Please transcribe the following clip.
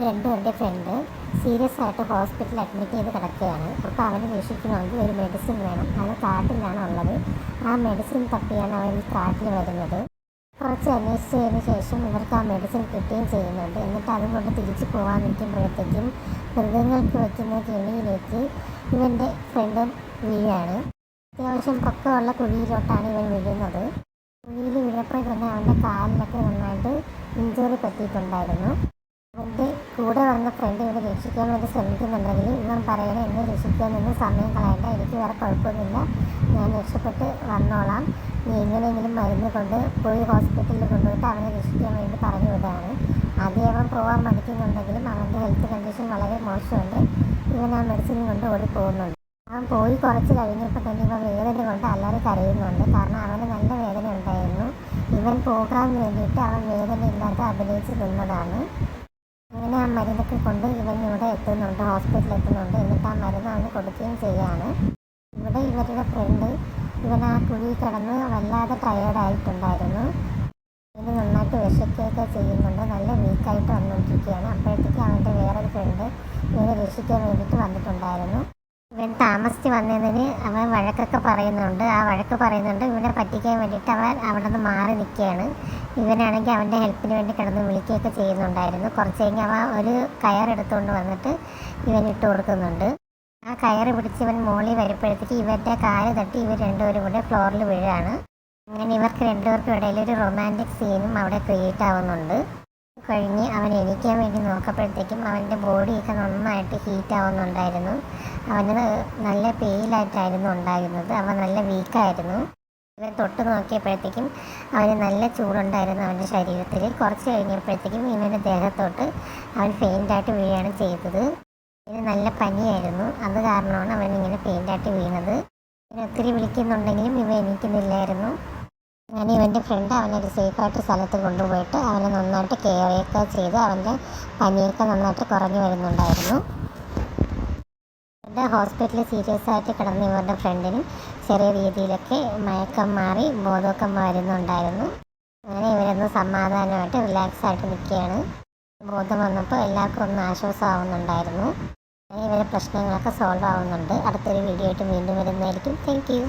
രണ്ടും എൻ്റെ front serious ആയിട്ട് ഹോസ്പിറ്റലിൽ അഡ്മിറ്റ് ചെയ്ത് കിടക്കുകയാണ്. അപ്പോൾ അവന് രക്ഷിക്കണമെങ്കിൽ ഒരു മെഡിസിൻ വേണം. അവൻ കാട്ടിലാണ് ഉള്ളത്. ആ മെഡിസിൻ തപ്പിയാണ് അവൻ ഈ കാട്ടിൽ വരുന്നത്. കുറച്ച് അന്വേഷിച്ചതിന് ശേഷം ഇവർക്ക് ആ മെഡിസിൻ കിട്ടുകയും ചെയ്യുന്നുണ്ട്. എന്നിട്ട് അതും കൊണ്ട് തിരിച്ചു പോകാൻ നിൽക്കുമ്പോഴത്തേക്കും മൃഗങ്ങൾക്ക് വയ്ക്കുന്ന കെണിയിലേക്ക് ഇവൻ്റെ ഫ്രണ്ട് വീഴാണ്. അത്യാവശ്യം പൊക്കമുള്ള കുഴിയിലോട്ടാണ് ഇവൻ വീഴുന്നത്. കുഴിയിൽ വീഴപ്പോൾ തന്നെ അവൻ്റെ കാലിലൊക്കെ നന്നായിട്ട് ഇഞ്ചുറി പറ്റിയിട്ടുണ്ടായിരുന്നു. അവൻ്റെ കൂടെ വന്ന ഫ്രണ്ട് ഇവനെ രക്ഷിക്കാൻ വേണ്ടി ശ്രമിക്കുന്നുണ്ടെങ്കിൽ ഇവൻ പറയണേ, എന്നെ രക്ഷിക്കാൻ നിന്ന് സമയം കളയണ്ട, എനിക്ക് വേറെ കുഴപ്പമൊന്നുമില്ല, ഞാൻ രക്ഷപ്പെട്ട് വന്നോളാം, നീ എങ്ങനെയെങ്കിലും മരുന്ന് കൊണ്ട് പോയി ഹോസ്പിറ്റലിൽ കൊണ്ടുപോയിട്ട് അവനെ രക്ഷിക്കാൻ വേണ്ടി പറഞ്ഞു വിടുകയാണ്. ആദ്യം അവൻ പോകാൻ മടിക്കുന്നുണ്ടെങ്കിലും അവൻ്റെ ഹെൽത്ത് കണ്ടീഷൻ വളരെ മോശമുണ്ട്. ഇവൻ ആ മെഡിസിൻ കൊണ്ട് ഓടി പോകുന്നുണ്ട്. അവൻ പോയി കുറച്ച് കഴിഞ്ഞപ്പോൾ തന്നെ ഇവൻ വേദന കൊണ്ട് അല്ലാതെ കരയുന്നുണ്ട്. കാരണം അവന് നല്ല വേദന ഉണ്ടായിരുന്നു. ഇവൻ പോകാൻ വേണ്ടിയിട്ട് അവൻ വേദന ഇല്ലാതെ അഭിനയിച്ച് നിന്നതാണ്. അങ്ങനെ ആ മരുന്നൊക്കെ കൊണ്ട് ഇവൻ ഇവിടെ എത്തുന്നുണ്ട്, ഹോസ്പിറ്റലിൽ എത്തുന്നുണ്ട്. എന്നിട്ട് ആ മരുന്ന് അവന് കൊടുക്കുകയും ചെയ്യുകയാണ്. ഇവിടെ ഇവരുടെ ഫ്രണ്ട് ഇവൻ ആ കുഴി കിടന്ന് വല്ലാതെ ടയേർഡായിട്ടുണ്ടായിരുന്നു. ഇവന് നന്നായിട്ട് വിശക്കുകയൊക്കെ ചെയ്യുന്നുണ്ട്. നല്ല വീക്കായിട്ട് വന്നുകൊണ്ടിരിക്കുകയാണ്. അപ്പോഴത്തേക്ക് അവൻ്റെ വേറൊരു ഫ്രണ്ട് ഇവനെ രക്ഷിക്കാൻ വേണ്ടിയിട്ട് വന്നിട്ടുണ്ടായിരുന്നു. ഇവൻ താമസിച്ച് വന്നതിന് അവൻ വഴക്കൊക്കെ പറയുന്നുണ്ട്. ആ വഴക്ക് പറയുന്നുണ്ട് ഇവനെ പറ്റിക്കാൻ വേണ്ടിയിട്ട് അവൻ അവിടെ നിന്ന് മാറി നിൽക്കുകയാണ്. ഇവനാണെങ്കിൽ അവൻ്റെ ഹെൽപ്പിന് വേണ്ടി കിടന്ന് വിളിക്കുകയൊക്കെ ചെയ്യുന്നുണ്ടായിരുന്നു. കുറച്ച് കഴിഞ്ഞ് അവൻ ഒരു കയറെടുത്തുകൊണ്ട് വന്നിട്ട് ഇവൻ ഇട്ട് കൊടുക്കുന്നുണ്ട്. ആ കയറ് പിടിച്ച് ഇവൻ മോളിൽ വരുമ്പോഴത്തേക്ക് ഇവൻ്റെ കാല് തട്ടി ഇവർ രണ്ടുപേരും കൂടെ ഫ്ലോറിൽ വീഴാണ്. അങ്ങനെ ഇവർക്ക് രണ്ടുപേർക്കും ഇടയിൽ ഒരു റൊമാൻറ്റിക് സീനും അവിടെ ക്രിയേറ്റ് ആവുന്നുണ്ട്. കഴിഞ്ഞ് അവൻ എണീക്കാൻ വേണ്ടി നോക്കപ്പോഴത്തേക്കും അവൻ്റെ ബോഡിയൊക്കെ നന്നായിട്ട് ഹീറ്റ് ആവുന്നുണ്ടായിരുന്നു. അവന് നല്ല പെയിലായിട്ടായിരുന്നു ഉണ്ടായിരുന്നത്. അവൻ നല്ല വീക്കായിരുന്നു. ഇവൻ തൊട്ട് നോക്കിയപ്പോഴത്തേക്കും അവന് നല്ല ചൂടുണ്ടായിരുന്നു അവൻ്റെ ശരീരത്തിൽ. കുറച്ച് കഴിഞ്ഞപ്പോഴത്തേക്കും ഇവൻ്റെ ദേഹത്തോട്ട് അവൻ ഫെയിൻ്റായിട്ട് വീഴുകയാണ് ചെയ്തത്. ഇവന് നല്ല പനിയായിരുന്നു. അത് കാരണമാണ് അവൻ ഇങ്ങനെ ഫെയിൻ്റായിട്ട് വീണത്. ഇവൻ ഒത്തിരി വിളിക്കുന്നുണ്ടെങ്കിലും ഇവ എണീക്കുന്നില്ലായിരുന്നു. അങ്ങനെ ഇവൻ്റെ ഫ്രണ്ട് അവനൊരു സേഫായിട്ട് സ്ഥലത്ത് കൊണ്ടുപോയിട്ട് അവനെ നന്നായിട്ട് കെയറൊക്കെ ചെയ്ത് അവൻ്റെ പനിയൊക്കെ നന്നായിട്ട് കുറഞ്ഞു വരുന്നുണ്ടായിരുന്നു. ഇവരുടെ ഹോസ്പിറ്റലിൽ സീരിയസ് ആയിട്ട് കിടന്ന ഇവരുടെ ഫ്രണ്ടിനും ചെറിയ രീതിയിലൊക്കെ മയക്കം മാറി ബോധമൊക്കെ വരുന്നുണ്ടായിരുന്നു. അങ്ങനെ ഇവരൊന്ന് സമാധാനമായിട്ട് റിലാക്സ് ആയിട്ട് നിൽക്കുകയാണ്. ബോധം വന്നപ്പോൾ എല്ലാവർക്കും ഒന്ന് ആശ്വാസമാവുന്നുണ്ടായിരുന്നു. അങ്ങനെ ഇവരുടെ പ്രശ്നങ്ങളൊക്കെ സോൾവ് ആവുന്നുണ്ട്. അടുത്തൊരു വീഡിയോ ആയിട്ട് വീണ്ടും വരുന്നതായിരിക്കും. Thank you.